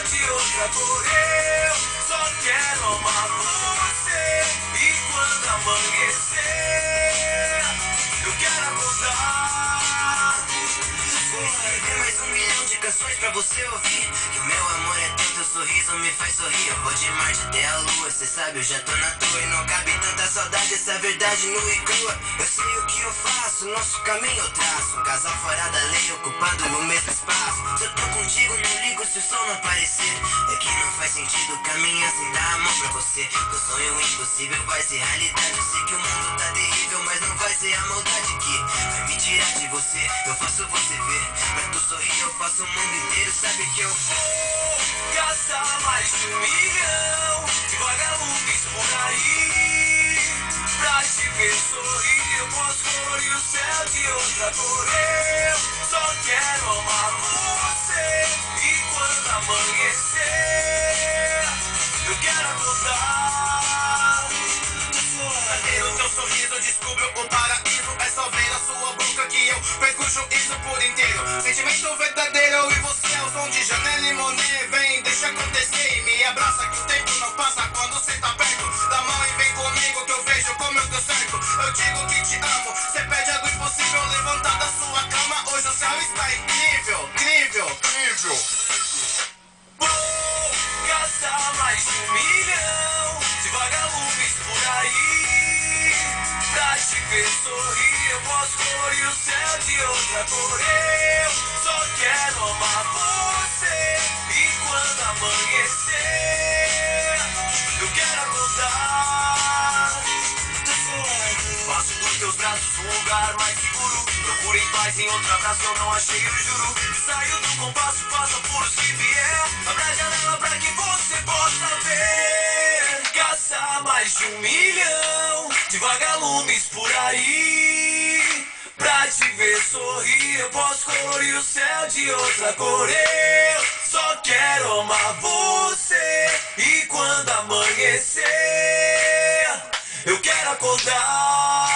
de outra cor. Eu só quero amar você. E quando amanhecer, eu quero acordar. Vou escrever mais 1 milhão de canções pra você ouvir. Que o meu amor é teu, teu sorriso me faz sorrir. Eu vou de Marte até a lua, cê sabe, eu já tô na tua. E não cabe tanta saudade, essa verdade nua e crua. Eu sei o que eu faço, nosso caminho eu traço. Um casal fora da lei, ocupando o mesmo espaço. Se eu tô contigo, não ligo se o sol não aparecer. É que não faz sentido caminhar sem dar a mão pra você. Teu sonho impossível vai ser realidade. Eu sei que o mundo tá terrível, mas não vai ser a maldade que vai me tirar de você. Eu faço você ver, pra tu sorrir eu faço o mundo inteiro. Sabe que eu vou gastar mais de 1 milhão de vagalumes por aí. Pra te ver sorrir, eu posso colorir o céu de outra cor. Eu só quero amar você. E quando amanhecer, eu quero acordar. Cadê o teu sorriso? Eu descubro o paraíso. É só ver na sua boca que eu perco o juízo por inteiro. Sentimento verdadeiro e você é o som de Janelle Monáe. Vem, deixa acontecer e me abraça que o tempo não passa quando cê tá perto. Dá mão e vem comigo que eu vejo como eu tô certo. Eu digo que te amo, cê pede a luz possível. Levantar da sua cama, hoje o céu está incrível. Incrível, incrível. Vou gastar mais de 1 milhão de vagalumes por aí. Pra te ver sorrir, eu posso colorir o céu de outra cor. Eu só quero amar você. E quando amanhecer, eu quero acordar. Faço dos teus braços um lugar mais seguro. Procuro em paz em outro abraço, eu não achei, eu juro. Saio do compasso, passo por os que vier. Abra a janela pra que você possa ver. Caçar mais de 1 milhão de vagalumes por aí. Pra te ver sorrir, eu posso colorir o céu de outra cor. Eu só quero amar você. E quando amanhecer, eu quero acordar.